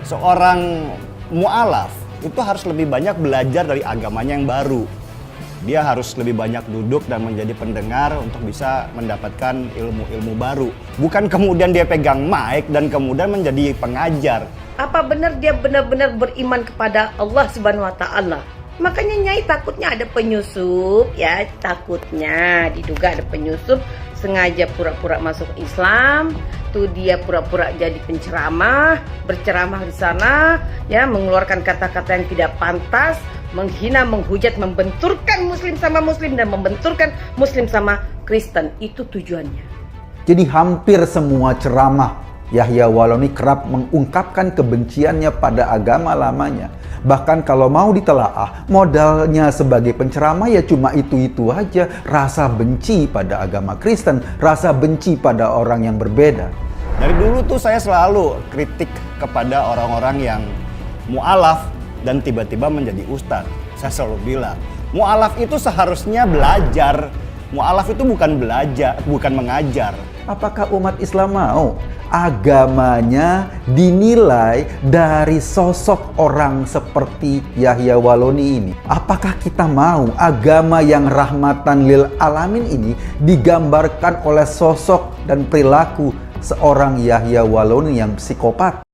Seorang mu'alaf itu harus lebih banyak belajar dari agamanya yang baru. Dia harus lebih banyak duduk dan menjadi pendengar untuk bisa mendapatkan ilmu-ilmu baru. Bukan kemudian dia pegang mic dan kemudian menjadi pengajar. Apa benar dia benar-benar beriman kepada Allah Subhanahu wa taala? Makanya Nyai takutnya ada penyusup ya, takutnya diduga ada penyusup sengaja pura-pura masuk Islam, tuh dia pura-pura jadi penceramah, berceramah di sana ya, mengeluarkan kata-kata yang tidak pantas, menghina, menghujat, membenturkan muslim sama muslim dan membenturkan muslim sama Kristen. Itu tujuannya. Jadi hampir semua ceramah Yahya Waloni kerap mengungkapkan kebenciannya pada agama lamanya. Bahkan kalau mau ditelaah, modalnya sebagai penceramah ya cuma itu-itu aja. Rasa benci pada agama Kristen, rasa benci pada orang yang berbeda. Dari dulu tuh saya selalu kritik kepada orang-orang yang mu'alaf dan tiba-tiba menjadi ustadz. Saya selalu bilang, mu'alaf itu seharusnya belajar. Mu'alaf itu bukan belajar, bukan mengajar. Apakah umat Islam mau agamanya dinilai dari sosok orang seperti Yahya Waloni ini? Apakah kita mau agama yang rahmatan lil alamin ini digambarkan oleh sosok dan perilaku seorang Yahya Waloni yang psikopat?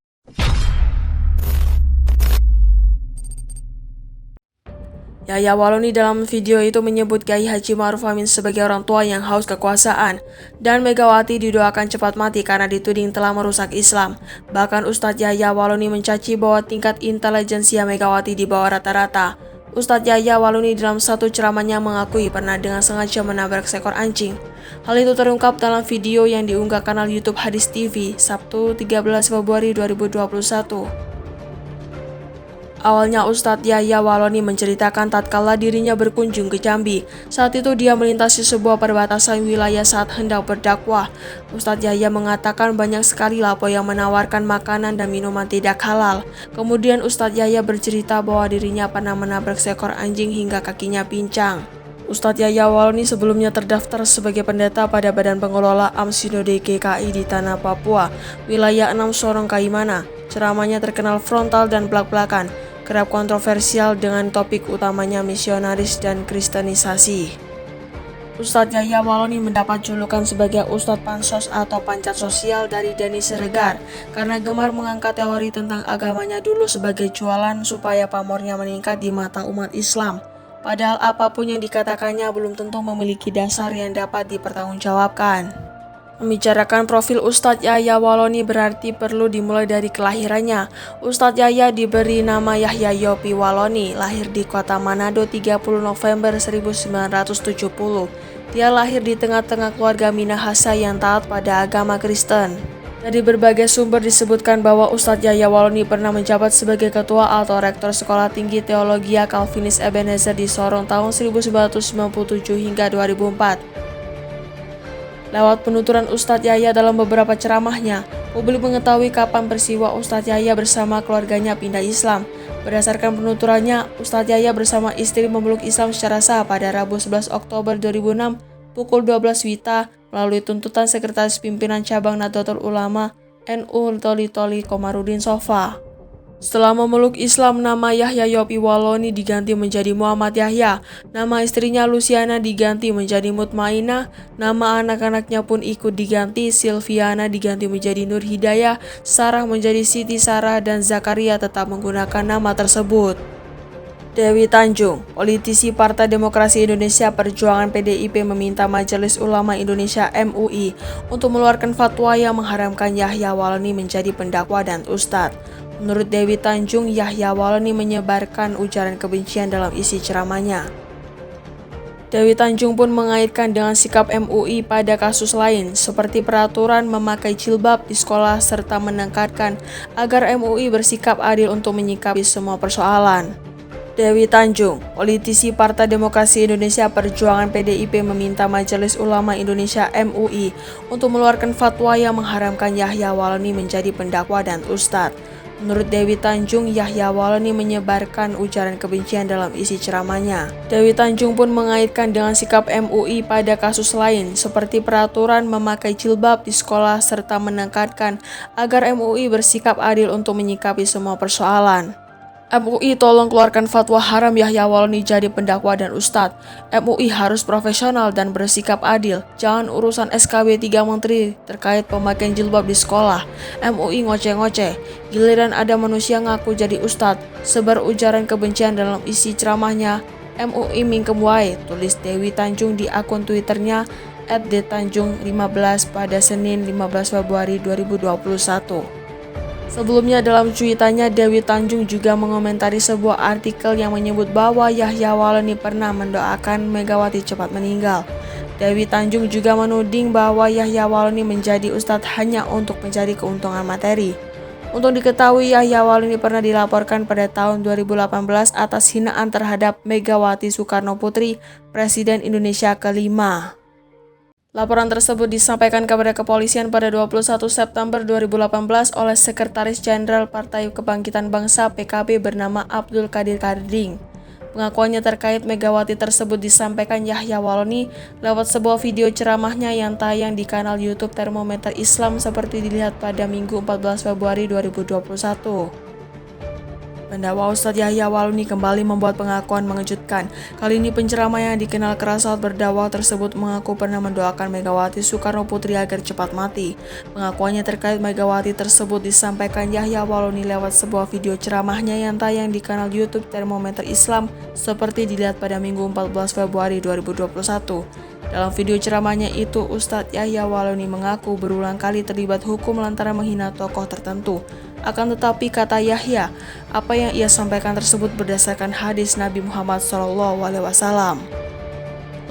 Yahya Waloni dalam video itu menyebut Kiai Haji Ma'ruf Amin sebagai orang tua yang haus kekuasaan, dan Megawati didoakan cepat mati karena dituding telah merusak Islam. Bahkan Ustadz Yahya Waloni mencaci bahwa tingkat intelijensia Megawati di bawah rata-rata. Ustadz Yahya Waloni dalam satu ceramahnya mengakui pernah dengan sengaja menabrak seekor anjing. Hal itu terungkap dalam video yang diunggah kanal YouTube Hadis TV Sabtu 13 Februari 2021. Awalnya Ustadz Yahya Waloni menceritakan tatkala dirinya berkunjung ke Jambi. Saat itu dia melintasi sebuah perbatasan wilayah saat hendak berdakwah. Ustadz Yahya mengatakan banyak sekali lapo yang menawarkan makanan dan minuman tidak halal. Kemudian Ustadz Yahya bercerita bahwa dirinya pernah menabrak seekor anjing hingga kakinya pincang. Ustadz Yahya Waloni sebelumnya terdaftar sebagai pendeta pada Badan Pengelola Amsinode GKI di Tanah Papua, wilayah 6 Sorong Kaimana. Ceramahnya terkenal frontal dan belak-belakan, kerap kontroversial dengan topik utamanya misionaris dan kristenisasi. Ustadz Yahya Waloni mendapat julukan sebagai Ustadz Pansos atau Pancat Sosial dari Denny Siregar karena gemar mengangkat teori tentang agamanya dulu sebagai jualan supaya pamornya meningkat di mata umat Islam. Padahal apapun yang dikatakannya belum tentu memiliki dasar yang dapat dipertanggungjawabkan. Membicarakan profil Ustadz Yahya Waloni berarti perlu dimulai dari kelahirannya. Ustadz Yahya diberi nama Yahya Yopi Waloni, lahir di kota Manado 30 November 1970. Dia lahir di tengah-tengah keluarga Minahasa yang taat pada agama Kristen. Dari berbagai sumber disebutkan bahwa Ustadz Yahya Waloni pernah menjabat sebagai ketua atau rektor Sekolah Tinggi Teologia Calvinis Ebenezer di Sorong tahun 1997 hingga 2004. Lewat penuturan Ustadz Yahya dalam beberapa ceramahnya, publik mengetahui kapan peristiwa Ustadz Yahya bersama keluarganya pindah Islam. Berdasarkan penuturannya, Ustadz Yahya bersama istri memeluk Islam secara sah pada Rabu 11 Oktober 2006 pukul 12 WITA melalui tuntutan Sekretaris Pimpinan Cabang Nahdlatul Ulama NU Toli Komarudin Sofa. Setelah memeluk Islam, nama Yahya Yopi Waloni diganti menjadi Muhammad Yahya. Nama istrinya Luciana diganti menjadi Mutmainah. Nama anak-anaknya pun ikut diganti. Silviana diganti menjadi Nur Hidayah, Sarah menjadi Siti Sarah, dan Zakaria tetap menggunakan nama tersebut. Dewi Tanjung, politisi Partai Demokrasi Indonesia Perjuangan PDIP meminta Majelis Ulama Indonesia MUI untuk mengeluarkan fatwa yang mengharamkan Yahya Waloni menjadi pendakwa dan ustadz. Menurut Dewi Tanjung, Yahya Waloni menyebarkan ujaran kebencian dalam isi ceramahnya. Dewi Tanjung pun mengaitkan dengan sikap MUI pada kasus lain, seperti peraturan memakai jilbab di sekolah serta menekankan agar MUI bersikap adil untuk menyikapi semua persoalan. Dewi Tanjung, politisi Partai Demokrasi Indonesia Perjuangan PDIP meminta Majelis Ulama Indonesia MUI untuk mengeluarkan fatwa yang mengharamkan Yahya Waloni menjadi pendakwa dan ustadz. Menurut Dewi Tanjung, Yahya Waloni menyebarkan ujaran kebencian dalam isi ceramahnya. Dewi Tanjung pun mengaitkan dengan sikap MUI pada kasus lain, seperti peraturan memakai jilbab di sekolah serta menekankan agar MUI bersikap adil untuk menyikapi semua persoalan. MUI tolong keluarkan fatwa haram Yahya Waloni jadi pendakwa dan ustadz. MUI harus profesional dan bersikap adil. Jangan urusan SKB 3 menteri terkait pemakaian jilbab di sekolah. MUI ngoceh-ngoceh. Giliran ada manusia ngaku jadi ustadz, sebar ujaran kebencian dalam isi ceramahnya. MUI mingkem wae, tulis Dewi Tanjung di akun Twitternya @detanjung15 pada Senin 15 Februari 2021. Sebelumnya dalam cuitannya, Dewi Tanjung juga mengomentari sebuah artikel yang menyebut bahwa Yahya Waloni pernah mendoakan Megawati cepat meninggal. Dewi Tanjung juga menuding bahwa Yahya Waloni menjadi ustadz hanya untuk mencari keuntungan materi. Untuk diketahui, Yahya Waloni pernah dilaporkan pada tahun 2018 atas hinaan terhadap Megawati Soekarno Putri, Presiden Indonesia kelima. Laporan tersebut disampaikan kepada kepolisian pada 21 September 2018 oleh Sekretaris Jenderal Partai Kebangkitan Bangsa PKB bernama Abdul Qadir Karding. Pengakuannya terkait Megawati tersebut disampaikan Yahya Waloni lewat sebuah video ceramahnya yang tayang di kanal YouTube Termometer Islam seperti dilihat pada Minggu 14 Februari 2021. Pendakwa Ustadz Yahya Waloni kembali membuat pengakuan mengejutkan. Kali ini penceramah yang dikenal keras saat berdakwah tersebut mengaku pernah mendoakan Megawati Soekarno Putri agar cepat mati. Pengakuannya terkait Megawati tersebut disampaikan Yahya Waloni lewat sebuah video ceramahnya yang tayang di kanal YouTube Termometer Islam seperti dilihat pada Minggu 14 Februari 2021. Dalam video ceramahnya itu, Ustadz Yahya Waloni mengaku berulang kali terlibat hukum lantaran menghina tokoh tertentu. Akan tetapi, kata Yahya, apa yang ia sampaikan tersebut berdasarkan hadis Nabi Muhammad SAW.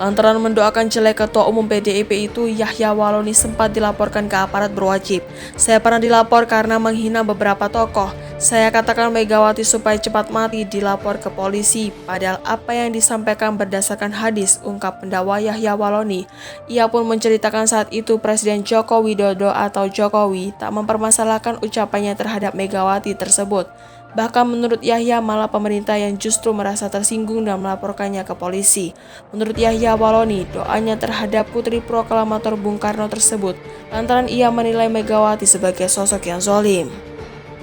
Lantaran mendoakan jelek Ketua Umum PDIP itu, Yahya Waloni sempat dilaporkan ke aparat berwajib. Saya pernah dilapor karena menghina beberapa tokoh. Saya katakan Megawati supaya cepat mati, dilapor ke polisi. Padahal apa yang disampaikan berdasarkan hadis, ungkap pendakwa Yahya Waloni. Ia pun menceritakan saat itu Presiden Joko Widodo atau Jokowi tak mempermasalahkan ucapannya terhadap Megawati tersebut. Bahkan menurut Yahya malah pemerintah yang justru merasa tersinggung dan melaporkannya ke polisi. Menurut Yahya Waloni, doanya terhadap putri proklamator Bung Karno tersebut lantaran ia menilai Megawati sebagai sosok yang zalim.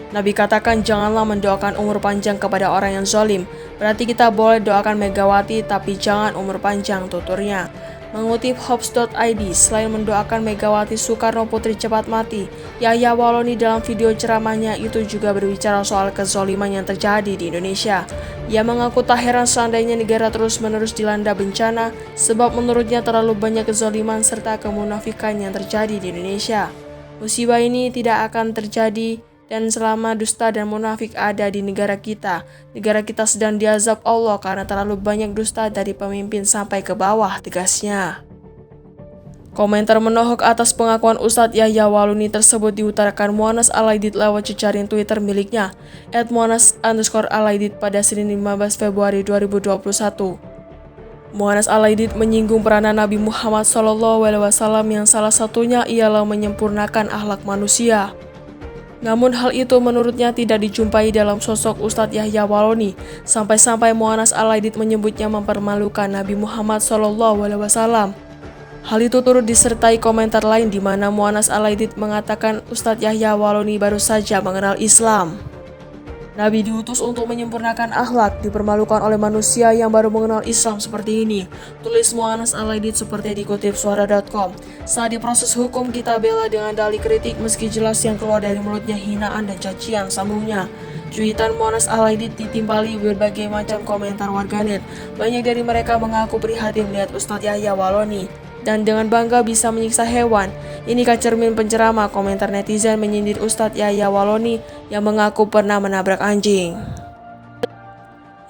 Nabi katakan janganlah mendoakan umur panjang kepada orang yang zalim. Berarti kita boleh doakan Megawati tapi jangan umur panjang, tuturnya. Mengutip Hops.id, selain mendoakan Megawati Soekarno Putri cepat mati, Yahya Waloni dalam video ceramahnya itu juga berbicara soal kezaliman yang terjadi di Indonesia. Ia mengaku tak heran seandainya negara terus-menerus dilanda bencana, sebab menurutnya terlalu banyak kezaliman serta kemunafikan yang terjadi di Indonesia. Musibah ini tidak akan terjadi dan selama dusta dan munafik ada di negara kita sedang diazab Allah karena terlalu banyak dusta dari pemimpin sampai ke bawah, tegasnya. Komentar menohok atas pengakuan Ustadz Yahya Waloni tersebut diutarakan Mu'anas Alaidit lewat jejaring Twitter miliknya @muanas_alaidit pada Senin 15 Februari 2021. Mu'anas Alaidit menyinggung peranan Nabi Muhammad SAW yang salah satunya ialah menyempurnakan akhlak manusia. Namun hal itu menurutnya tidak dijumpai dalam sosok Ustadz Yahya Waloni, sampai-sampai Mu'anas Alaidit menyebutnya mempermalukan Nabi Muhammad SAW. Hal itu turut disertai komentar lain di mana Mu'anas Alaidit mengatakan Ustadz Yahya Waloni baru saja mengenal Islam. Nabi diutus untuk menyempurnakan akhlak, dipermalukan oleh manusia yang baru mengenal Islam seperti ini, tulis Mu'anas Alaidit seperti dikutip suara.com. Saat diproses hukum kita bela dengan dalih kritik meski jelas yang keluar dari mulutnya hinaan dan cacian, sambungnya. Cuitan Mu'anas Alaidit ditimpali berbagai macam komentar warganet. Banyak dari mereka mengaku prihatin melihat Ustadz Yahya Waloni dan dengan bangga bisa menyiksa hewan. Inikah cermin penceramah, komentar netizen menyindir Ustadz Yahya Waloni yang mengaku pernah menabrak anjing.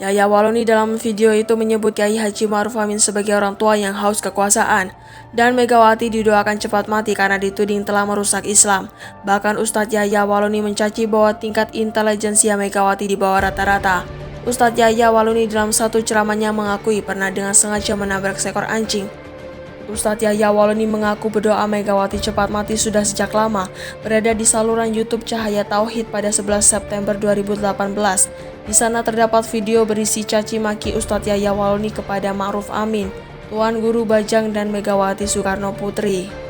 Yahya Waloni dalam video itu menyebut Kyai Haji Ma'ruf Amin sebagai orang tua yang haus kekuasaan dan Megawati didoakan cepat mati karena dituding telah merusak Islam. Bahkan Ustadz Yahya Waloni mencaci bahwa tingkat intelijensia Megawati di bawah rata-rata. Ustadz Yahya Waloni dalam satu ceramahnya mengakui pernah dengan sengaja menabrak seekor anjing. Ustadz Yahya Waloni mengaku berdoa Megawati cepat mati sudah sejak lama, berada di saluran YouTube Cahaya Tauhid pada 11 September 2018. Di sana terdapat video berisi caci maki Ustadz Yahya Waloni kepada Ma'ruf Amin, Tuan Guru Bajang dan Megawati Soekarno Putri.